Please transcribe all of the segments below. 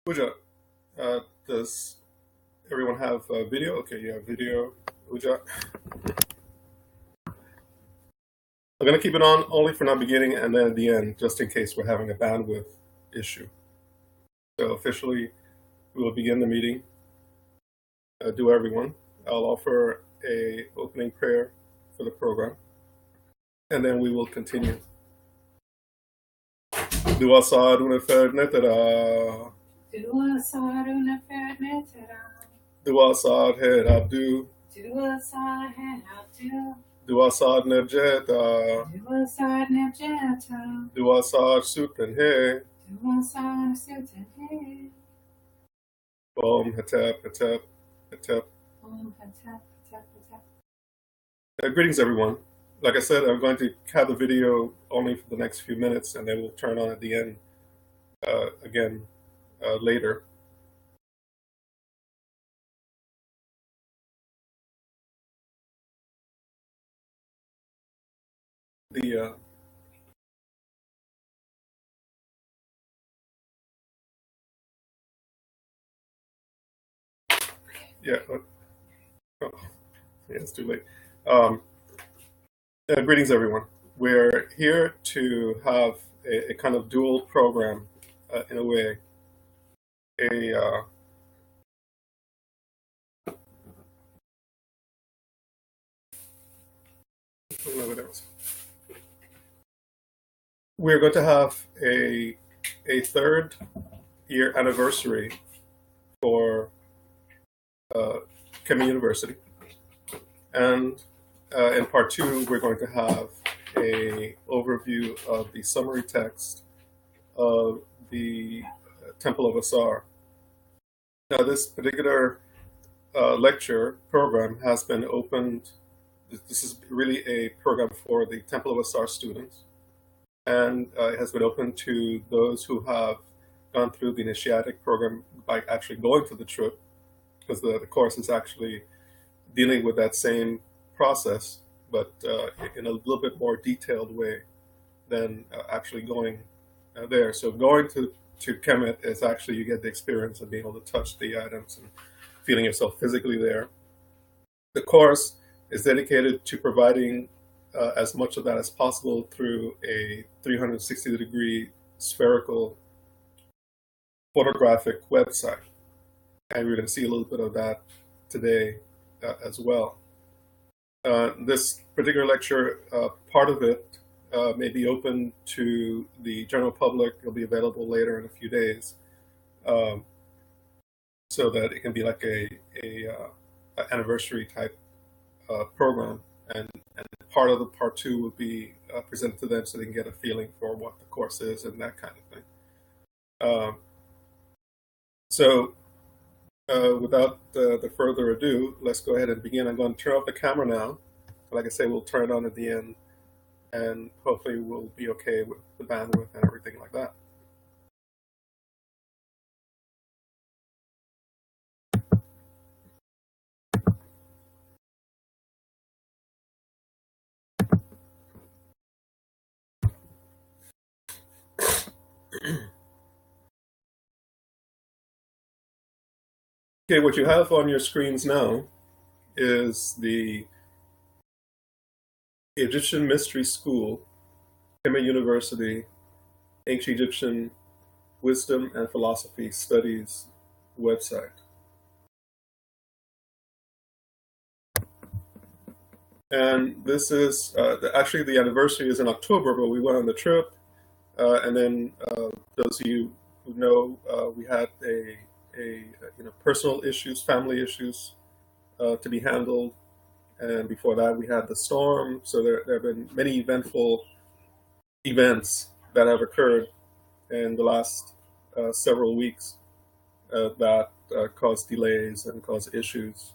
Uja, does everyone have video? Okay, you have video. Uja, I'm gonna keep it on only for now beginning and then at the end, just in case we're having a bandwidth issue. So officially, we will begin the meeting. Do everyone. I'll offer a opening prayer for the program, and then we will continue. Du Asaru Nefernetera. Du Asaru Nefernetera. Du Asad Head Abdu. Du Asad Head Abdu. Du Asad Nebjeta. Du Asad Nebjeta. Du Asad Sutan Du Asad Sutan Om Hetep Hetep Hetep. Om Hetep Hetep Hetep. Greetings, everyone. Like I said, I'm going to have the video only for the next few minutes, and then we'll turn on at the end again later. The yeah, oh, yeah, it's too late. Greetings, everyone. We're here to have a kind of dual program, in a way. We're going to have a third year anniversary for Kemet University, and in part two, we're going to have a overview of the summary text of the Temple of Asar. Now, this particular lecture program has been opened. This is really a program for the Temple of Asar students, and it has been open to those who have gone through the initiatic program by actually going to the trip, because the course is actually dealing with that same process, but in a little bit more detailed way than actually going there. So going to Kemet is actually, you get the experience of being able to touch the items and feeling yourself physically there. The course is dedicated to providing as much of that as possible through a 360-degree spherical photographic website. And we're going to see a little bit of that today as well. This particular lecture, part of it may be open to the general public. It'll be available later in a few days, so that it can be like a anniversary type program, and part of the part two will be presented to them so they can get a feeling for what the course is and that kind of thing. So without the further ado, let's go ahead and begin. I'm going to turn off the camera now. Like I say, we'll turn it on at the end, and hopefully we'll be okay with the bandwidth and everything like that. Okay, what you have on your screens now is the Egyptian Mystery School, Kemet University, Ancient Egyptian Wisdom and Philosophy Studies website. And this is actually, the anniversary is in October, but we went on the trip, and then those of you who know, we had a personal issues, family issues to be handled, and before that we had the storm. So there have been many eventful events that have occurred in the last several weeks that caused delays and caused issues.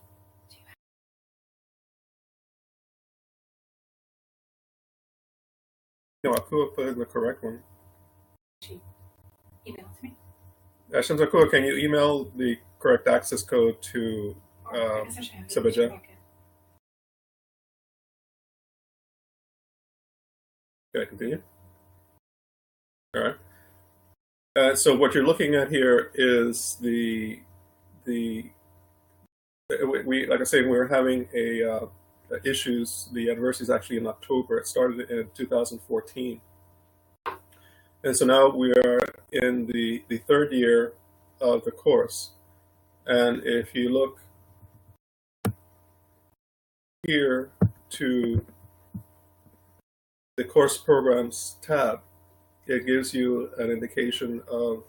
No, I could put the correct one. She emailed me. Shamsa, can you email the correct access code to Sabaja? Can I continue? All right. So what you're looking at here is the we like I say we're having a issues. The anniversary is actually in October. It started in 2014, and so now we are in the third year of the course. And if you look here to the course programs tab, it gives you an indication of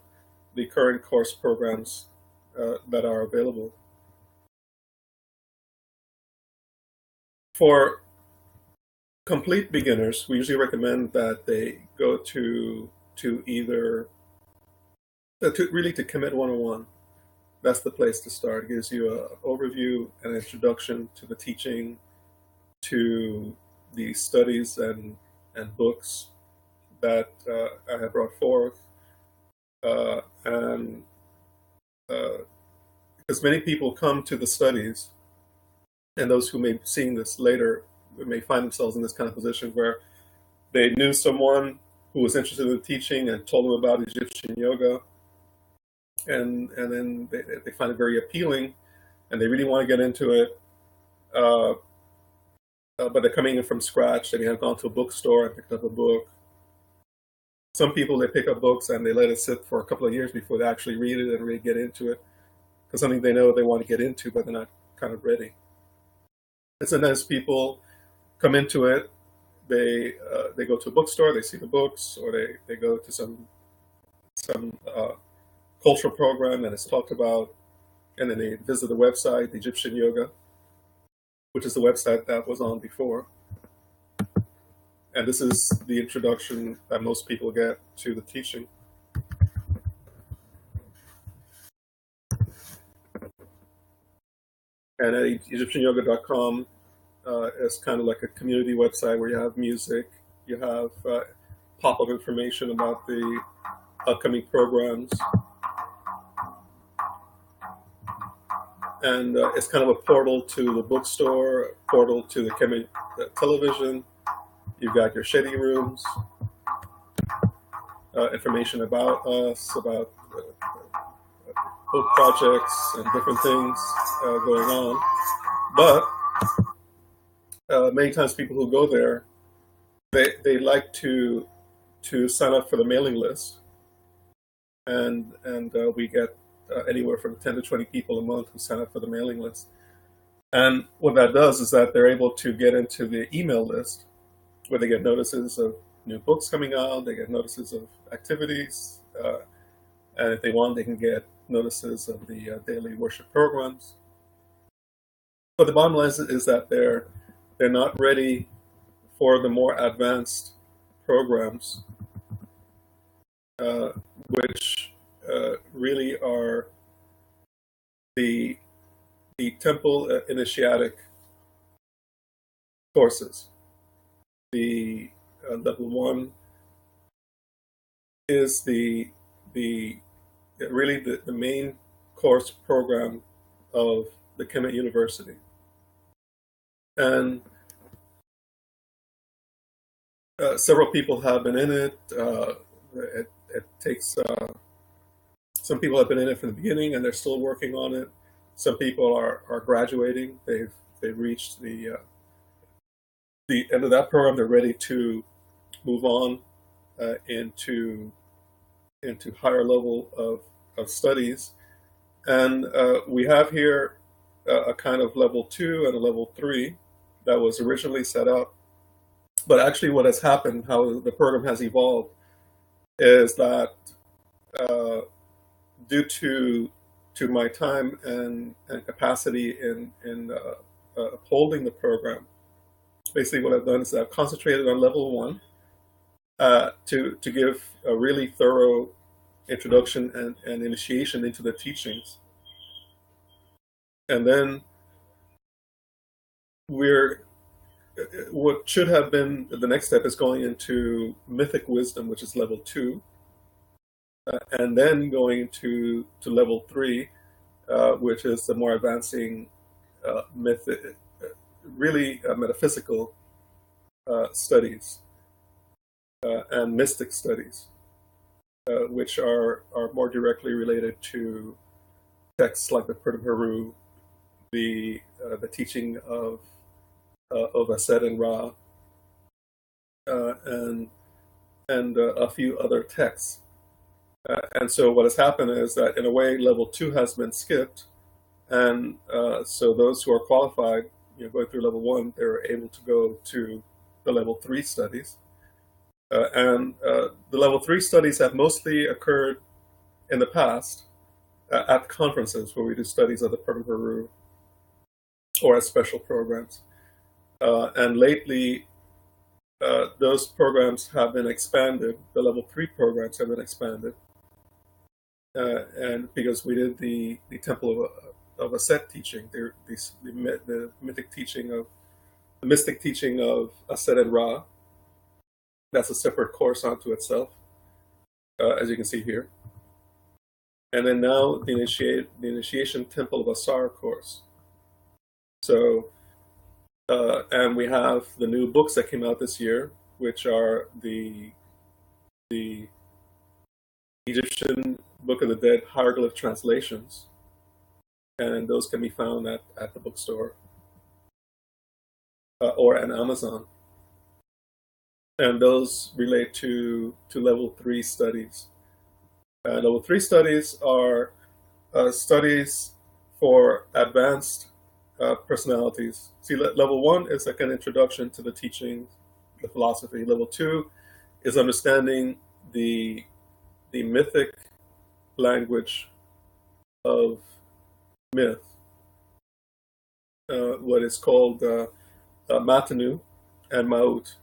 the current course programs that are available. For complete beginners, we usually recommend that they go to either to Kemet 101. That's the place to start. It gives you an overview and introduction to the teaching, to the studies and books that I have brought forth, and because many people come to the studies, and those who may be seeing this later may find themselves in this kind of position where they knew someone who was interested in teaching and told them about Egyptian yoga, and then they find it very appealing, and they really want to get into it, uh, but they're coming in from scratch. They may have gone to a bookstore and picked up a book. Some people, they pick up books and they let it sit for a couple of years before they actually read it and really get into it, because something they know they want to get into, but they're not kind of ready. And sometimes people come into it, they go to a bookstore, they see the books, or they go to some cultural program and it's talked about, and then they visit the website, the Egyptian Yoga, which is the website that was on before. And this is the introduction that most people get to the teaching. And at EgyptianYoga.com is kind of like a community website where you have music, you have pop-up information about the upcoming programs, and it's kind of a portal to the bookstore, a portal to the Kemet television. You've got your shady rooms, information about us, about book projects and different things going on. But many times people who go there, they like to sign up for the mailing list, and we get anywhere from 10 to 20 people a month who sign up for the mailing list. And what that does is that they're able to get into the email list where they get notices of new books coming out, they get notices of activities, and if they want, they can get notices of the daily worship programs. But the bottom line is that they're not ready for the more advanced programs, which really are the temple initiatic courses. The level one is the really the main course program of the Kemet University, and several people have been in it. It takes some people have been in it from the beginning and they're still working on it. Some people are graduating. They've reached the end of that program. They're ready to move on into higher level of studies. And we have here a kind of level 2 and a level 3 that was originally set up. But actually what has happened, how the program has evolved, is that due to my time and capacity in upholding the program, basically what I've done is I've concentrated on level 1 to give a really thorough introduction and initiation into the teachings. And then what should have been the next step is going into mythic wisdom, which is level 2, and then going to level 3, which is the more advancing really metaphysical studies and mystic studies. which are more directly related to texts like the Purdom Haru, the teaching of Aset and Ra, and a few other texts. And so what has happened is that in a way, level 2 has been skipped, and so those who are qualified, going through level 1, they're able to go to the level 3 studies. And the level 3 studies have mostly occurred in the past at conferences where we do studies of the Purdom Haru or as special programs. And lately, those programs have been expanded. The level 3 programs have been expanded. And because we did the Temple of Aset teaching, the mythic teaching of the mystic teaching of Aset and Ra. That's a separate course unto itself, as you can see here. And then now the initiation Temple of Asaru course. So, and we have the new books that came out this year, which are the Egyptian Book of the Dead hieroglyph translations, and those can be found at the bookstore or on Amazon. And those relate to level 3 studies. Level 3 studies are studies for advanced personalities. See, level 1 is like an introduction to the teaching, the philosophy. Level 2 is understanding the mythic language of myth, what is called Matanu and Maut,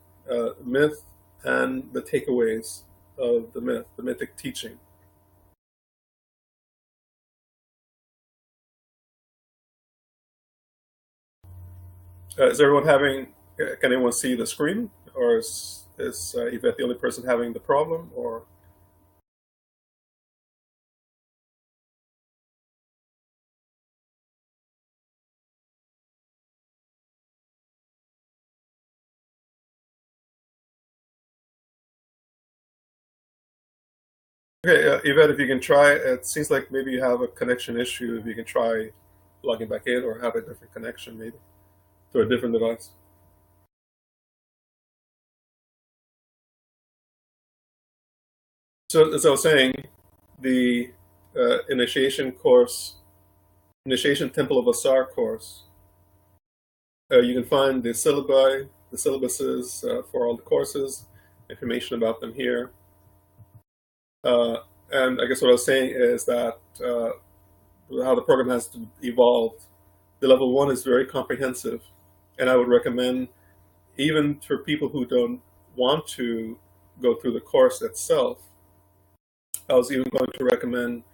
myth and the takeaways of the myth, the mythic teaching. Is everyone having? Can anyone see the screen, or is Yvette the only person having the problem? Or okay, Yvette, if you can try, it seems like maybe you have a connection issue. If you can try logging back in, or have a different connection, maybe to a different device. So as I was saying, the initiation course, initiation Temple of Asar course. You can find the syllabi, the syllabuses for all the courses, information about them here. And I guess what I was saying is that how the program has evolved. The level 1 is very comprehensive, and I would recommend, even for people who don't want to go through the course itself, I was even going to recommend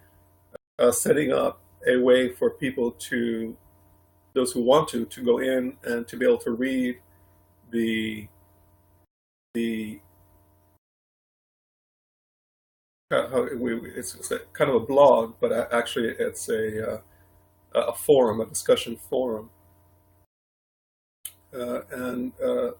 setting up a way for people to, those who want to go in and to be able to read the it's kind of a blog, but actually it's a forum, a discussion forum, and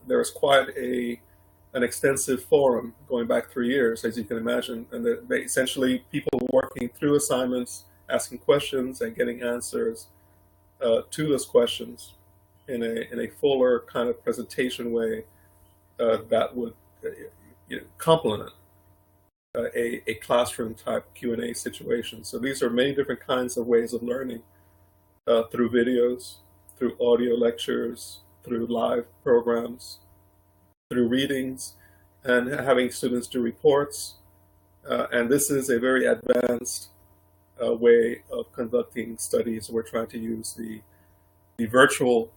there's quite an extensive forum going back 3 years, as you can imagine, and they essentially people working through assignments, asking questions, and getting answers to those questions in a fuller kind of presentation way that would complement a classroom type Q&A situation. So these are many different kinds of ways of learning through videos, through audio lectures, through live programs, through readings, and having students do reports. And this is a very advanced way of conducting studies. We're trying to use the virtual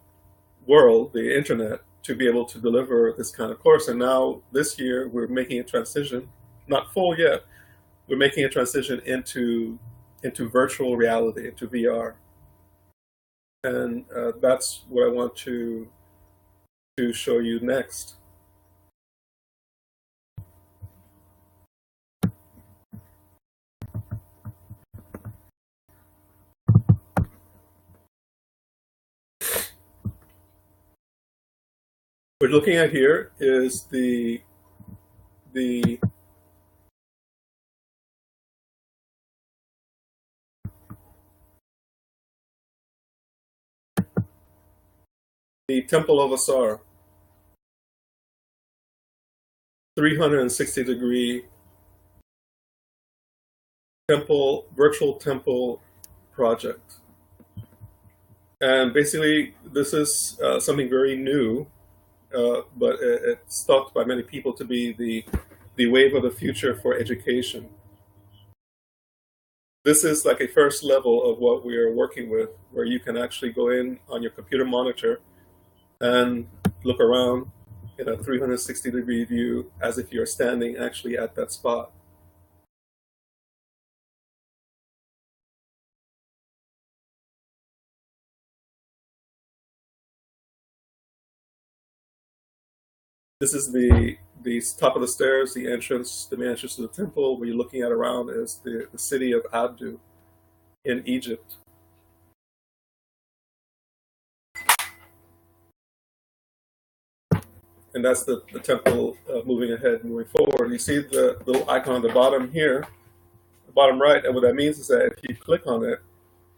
world, the internet, to be able to deliver this kind of course. And now this year we're making a transition, not full yet, we're making a transition into virtual reality, into VR. And that's what I want to show you next. What we're looking at here is the the Temple of Asaru, 360-degree virtual temple project. And basically, this is something very new, but it's thought by many people to be the wave of the future for education. This is like a first level of what we are working with, where you can actually go in on your computer monitor and look around in a 360-degree view as if you're standing actually at that spot. This is the top of the stairs, the entrance, the main entrance to the temple. What you're looking at around is the city of Abdu in Egypt. And that's the temple moving ahead, moving forward. You see the little icon on the bottom here, the bottom right, and what that means is that if you click on it,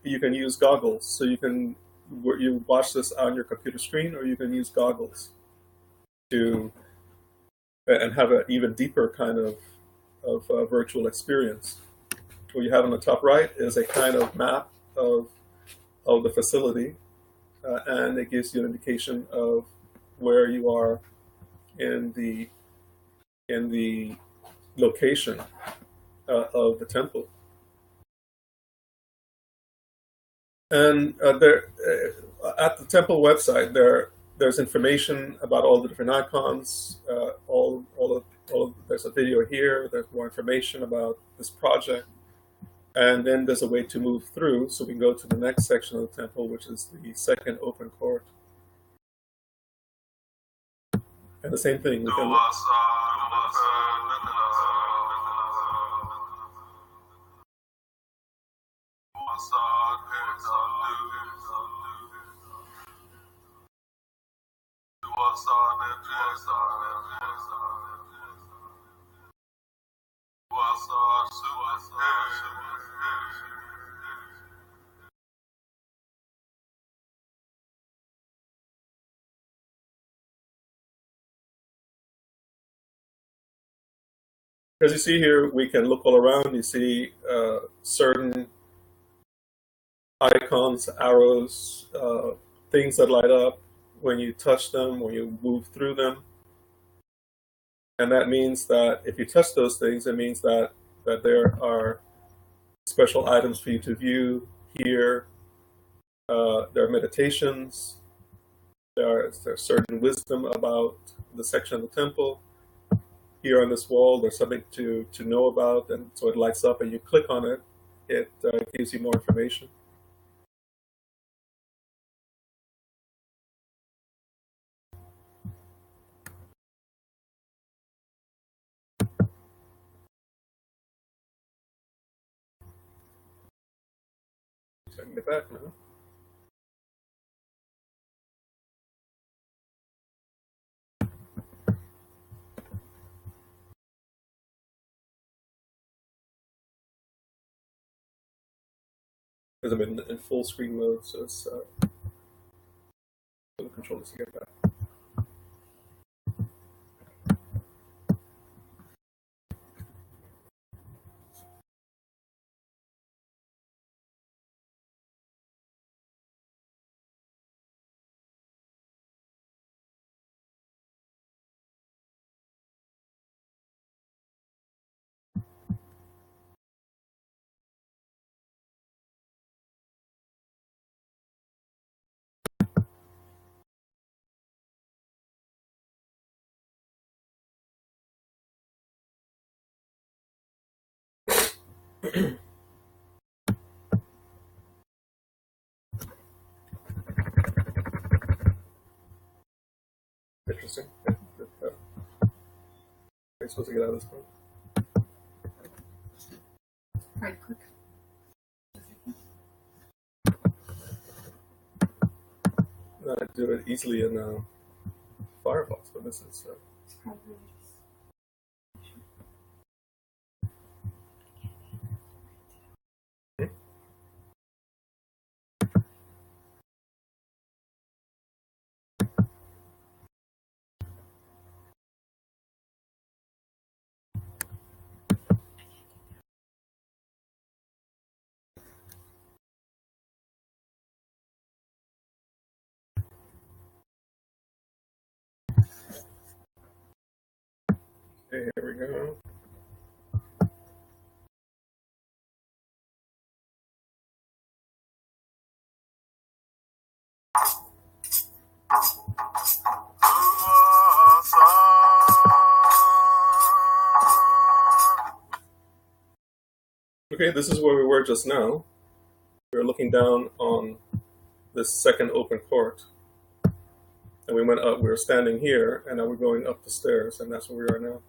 you can use goggles. So you watch this on your computer screen, or you can use goggles to and have an even deeper kind of virtual experience. What you have on the top right is a kind of map of the facility, and it gives you an indication of where you are in the location of the temple. And there, at the temple website, there's information about all the different icons. There's a video here. There's more information about this project, and then there's a way to move through. So we can go to the next section of the temple, which is the second open court. And the same thing. We can as you see here, we can look all around. You see certain icons, arrows, things that light up when you touch them, when you move through them. And that means that if you touch those things, it means that there are special items for you to view here. There are meditations. There's certain wisdom about the section of the temple. Here on this wall, there's something to know about, and so it lights up, and you click on it. It gives you more information. So I can get back now. Because I'm in full screen mode, so it's the controllers to get back. Interesting. I'm supposed to get out of this one. Right click. I do it easily in Firefox, but this is. It's probably Okay, here we go. Okay, this is where we were just now. We were looking down on this second open court. And we went up, we were standing here, and now we're going up the stairs, and that's where we are now.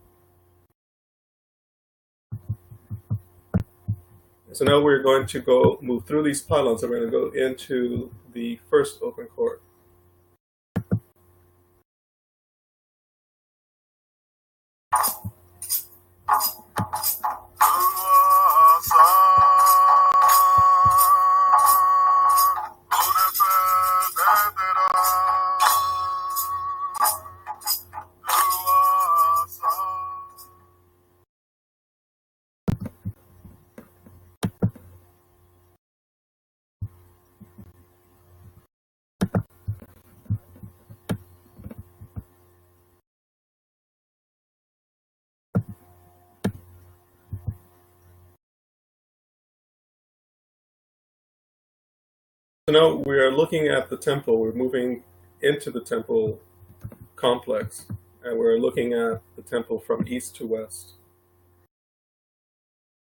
So now we're going to go move through these pylons, and we're going to go into the first open court. So now we are looking at the temple. We're moving into the temple complex, and we're looking at the temple from east to west.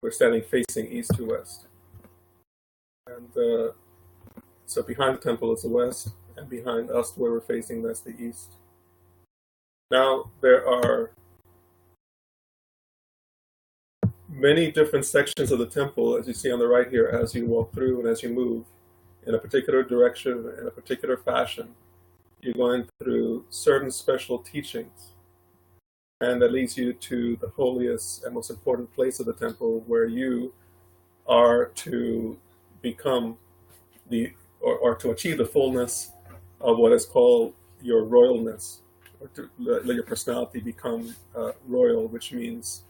We're standing facing east to west. And so behind the temple is the west, and behind us where we're facing, that's the east. Now there are many different sections of the temple, as you see on the right here, as you walk through and as you move in a particular direction, in a particular fashion. You're going through certain special teachings. And that leads you to the holiest and most important place of the temple, where you are to become or to achieve the fullness of what is called your royalness, or to let your personality become royal, which means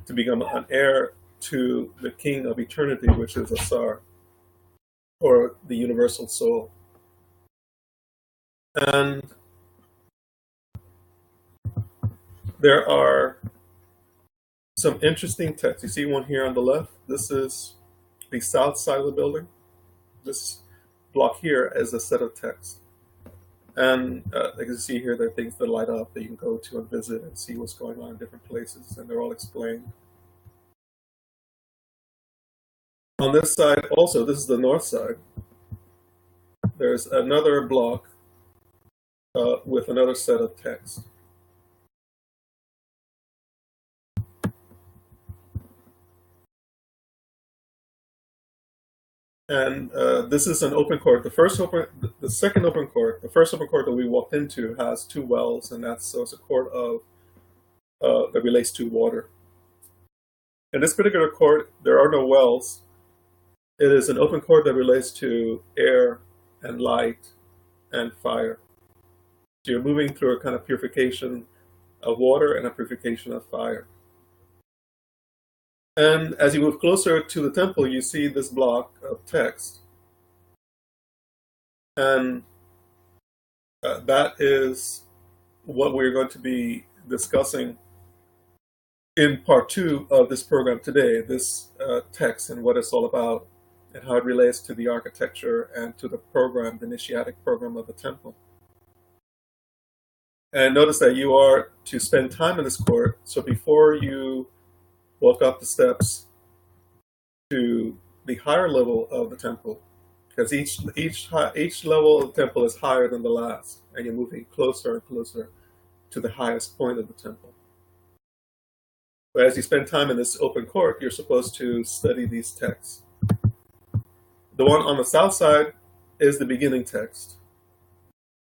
to become an heir to the King of Eternity, which is Asaru, or the universal soul. And there are some interesting texts. You see one here on the left. This is the south side of the building. This block here is a set of texts. And like you see here, there are things that light up that you can go to and visit and see what's going on in different places, and they're all explained. On this side also, this is the north side, there's another block with another set of text. And this is an open court. The second open court, the first open court that we walked into has two wells, and so it's a court of that relates to water. In this particular court, there are no wells. It is an open court that relates to air and light and fire. So you're moving through a kind of purification of water and a purification of fire. And as you move closer to the temple, you see this block of text. And that is what we're going to be discussing in part 2 of this program today, this text and what it's all about, and how it relates to the architecture and to the program, the initiatic program of the temple. And notice that you are to spend time in this court. So before you walk up the steps to the higher level of the temple, because each level of the temple is higher than the last, and you're moving closer and closer to the highest point of the temple. But as you spend time in this open court, you're supposed to study these texts. The one on the south side is the beginning text,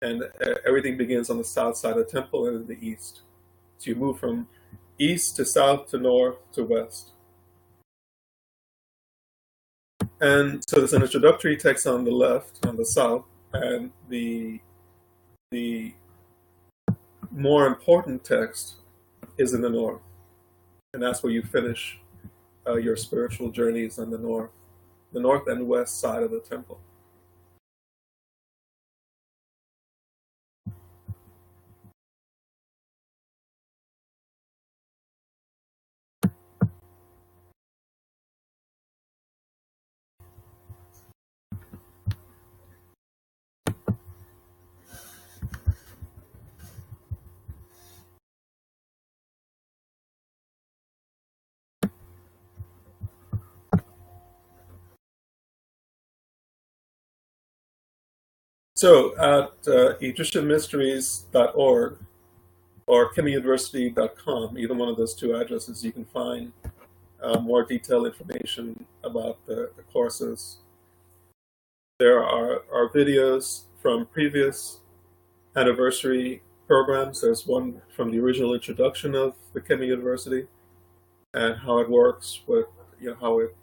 and everything begins on the south side of the temple and in the east. So you move from east to south to north to west. And so there's an introductory text on the left, on the south, and the more important text is in the north. And that's where you finish your spiritual journeys on the north and west side of the temple. So at EgyptianMysteries.org or KemetUniversity.com, either one of those two addresses, you can find more detailed information about the courses. There are videos from previous anniversary programs. There's one from the original introduction of the Kemet University and how it works, with how it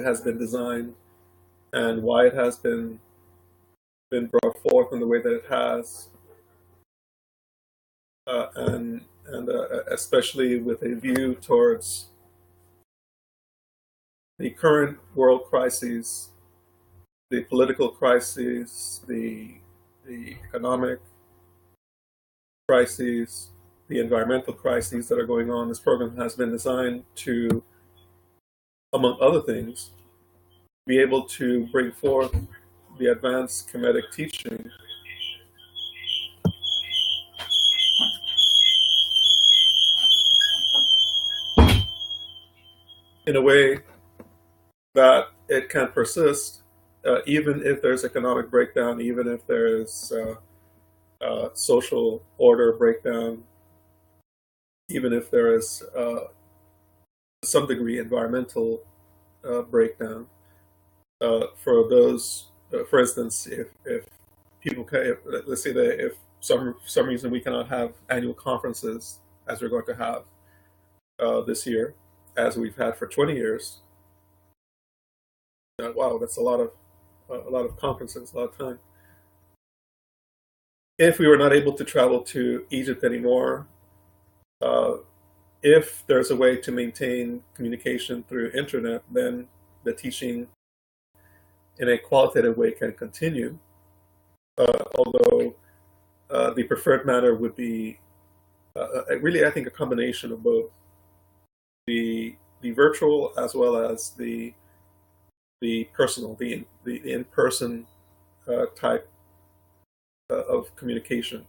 has been designed and why it has been brought forth in the way that it has, and especially with a view towards the current world crises, the political crises, the economic crises, the environmental crises that are going on. This program has been designed to, among other things, be able to bring forth the advanced Kemetic teaching in a way that it can persist, even if there's economic breakdown, even if there's social order breakdown, even if there is to some degree environmental breakdown. For those, for instance, if people can, let's say that if for some reason we cannot have annual conferences as we're going to have this year, as we've had for 20 years. Wow, that's a lot of conferences, a lot of time. If we were not able to travel to Egypt anymore, uh, if there's a way to maintain communication through internet, then the teaching in a qualitative way can continue. Although the preferred manner would be really, I think, a combination of both the virtual as well as the personal, the in person type of communication.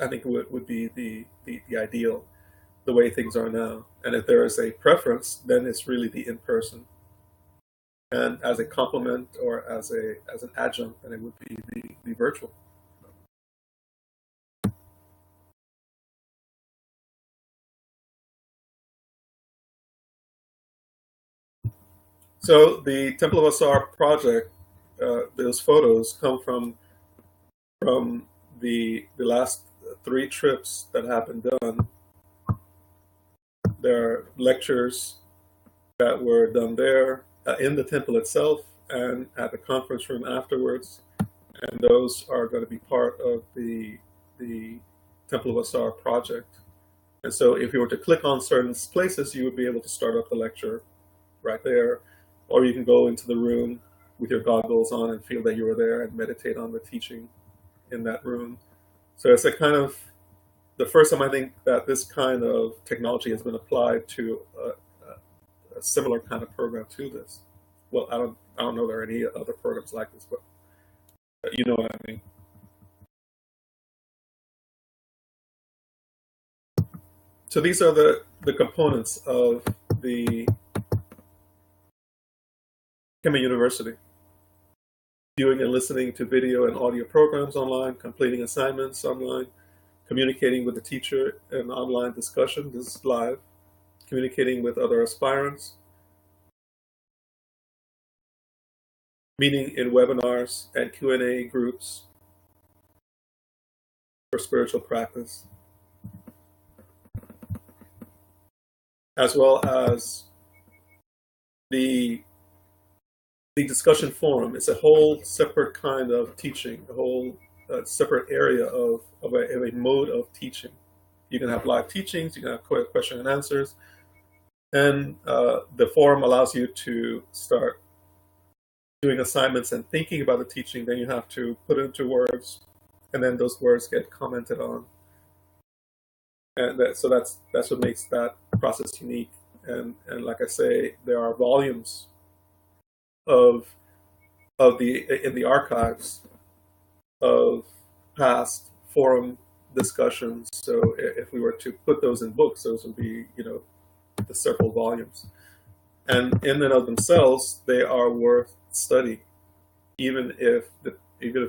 I think would be the ideal, the way things are now. And if there is a preference, then it's really the in person. And as a complement or as an adjunct, then it would be the virtual. So the Temple of Asar project, those photos come from the last three trips that have been done. There are lectures that were done there in the temple itself and at the conference room afterwards, and those are going to be part of the Temple of Asar project. And so, if you were to click on certain places, you would be able to start up the lecture right there, or you can go into the room with your goggles on and feel that you were there and meditate on the teaching in that room. So it's a kind of the first time I think that this kind of technology has been applied to a similar kind of program to this. Well, I don't know there are any other programs like this, but you know what I mean. So these are the components of the Kemet University. Viewing and listening to video and audio programs online, completing assignments online, communicating with the teacher in online discussion, this is live, communicating with other aspirants, meeting in webinars and Q&A groups for spiritual practice, as well as the discussion forum. It's a whole separate kind of teaching, a whole separate area of a mode of teaching. You can have live teachings, you can have question and answers, and the forum allows you to start doing assignments and thinking about the teaching. Then you have to put it into words, and then those words get commented on. And so that's what makes that process unique. And like I say, there are volumes of in the archives of past forum discussions. So if we were to put those in books, those would be, the several volumes. And in and of themselves, they are worth study. even if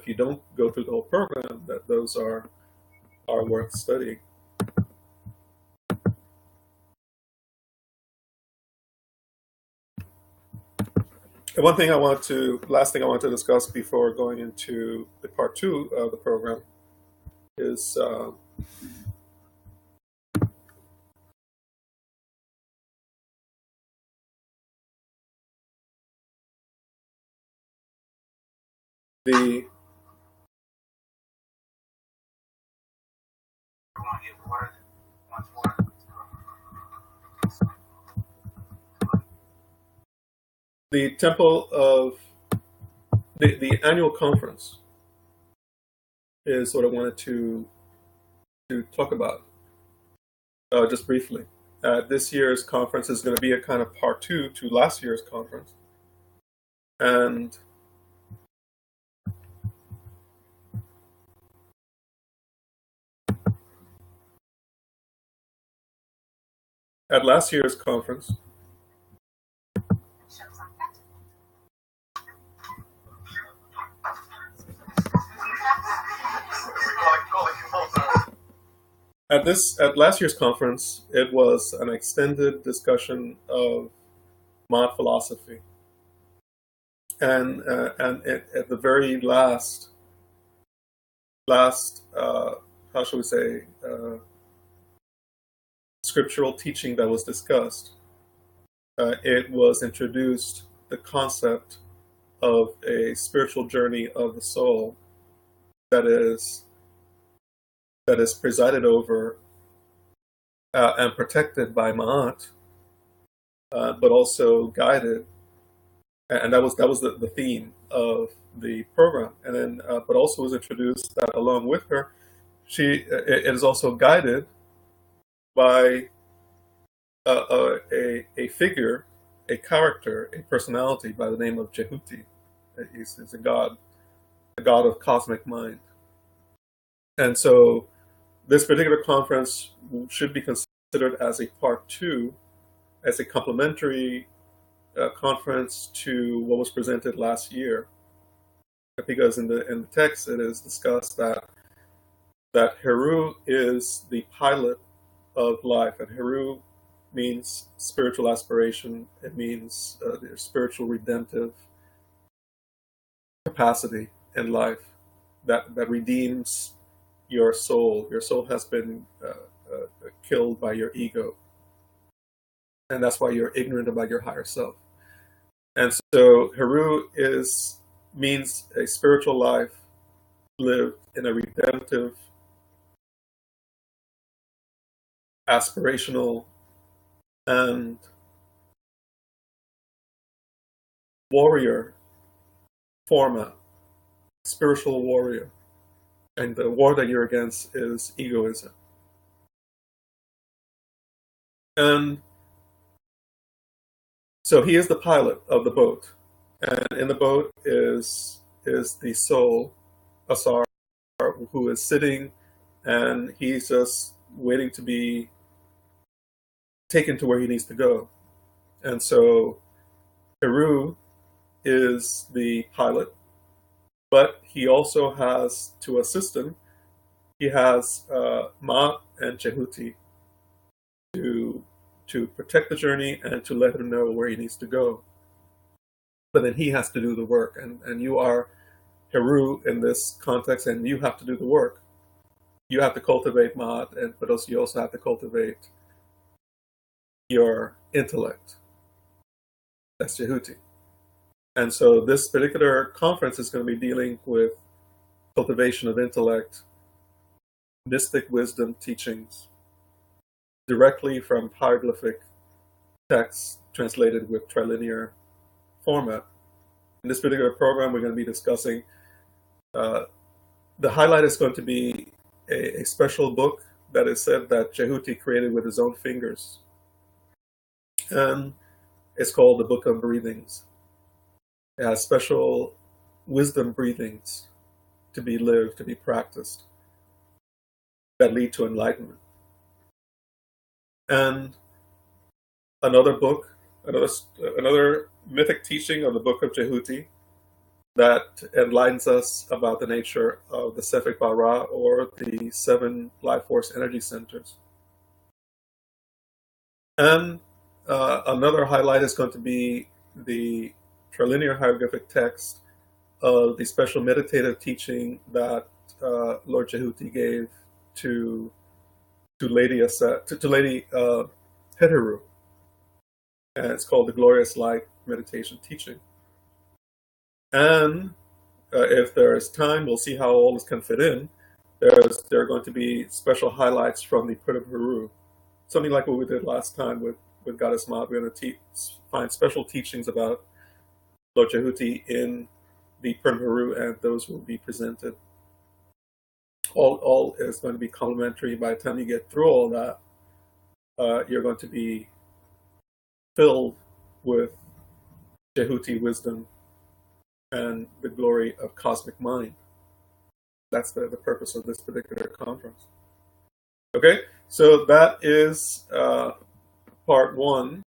you don't go through the whole program, that those are worth studying. And last thing I want to discuss before going into the part two of the program is the the temple of the annual conference is what I wanted to talk about just briefly. This year's conference is going to be a kind of part two to last year's conference, and at last year's conference, at last year's conference, it was an extended discussion of mod philosophy, and at the very last how shall we say scriptural teaching that was discussed, it was introduced the concept of a spiritual journey of the soul that is presided over and protected by Ma'at, but also guided, and that was the theme of the program. And then, but also was introduced that along with her, it is also guided by a figure, a character, a personality by the name of Jehuti. He's a god of cosmic mind. And so this particular conference should be considered as a part two, as a complementary conference to what was presented last year. Because in the text it is discussed that Heru is the pilot of life, and Heru means spiritual aspiration. It means their spiritual redemptive capacity in life that redeems your soul. Your soul has been killed by your ego, and that's why you're ignorant about your higher self. And so Heru means a spiritual life lived in a redemptive, aspirational, and warrior format, spiritual warrior. And the war that you're against is egoism. And so he is the pilot of the boat. And in the boat is the soul, Asaru, who is sitting, and he's just waiting to be taken to where he needs to go. And so Heru is the pilot, but he also has to assist him. He has Ma and Jehuti to protect the journey and to let him know where he needs to go. But then he has to do the work, and you are Heru in this context, and you have to do the work. You have to cultivate Ma'at, but also you also have to cultivate your intellect. That's Jehuti. And so this particular conference is going to be dealing with cultivation of intellect, mystic wisdom teachings, directly from hieroglyphic texts translated with trilinear format. In this particular program, we're going to be discussing, the highlight is going to be a special book that is said that Jehuti created with his own fingers. And it's called the Book of Breathings. It has special wisdom breathings to be lived, to be practiced, that lead to enlightenment. And another book, another mythic teaching of the Book of Jehuti that enlightens us about the nature of the Sefik Bara, or the 7 life force energy centers. And another highlight is going to be the trilinear hieroglyphic text of the special meditative teaching that Lord Jehuti gave to Lady Heteru, and it's called the Glorious Light Meditation Teaching. And if there is time, we'll see how all this can fit in. There are going to be special highlights from the Prit of Heru, something like what we did last time with Goddess Maat. We're going to find special teachings about Lord Jehuti in the Prit of Heru, and those will be presented. All is going to be complementary. By the time you get through all that, you're going to be filled with Jehuti wisdom and the glory of cosmic mind. That's the purpose of this particular conference. Okay, so that is part 1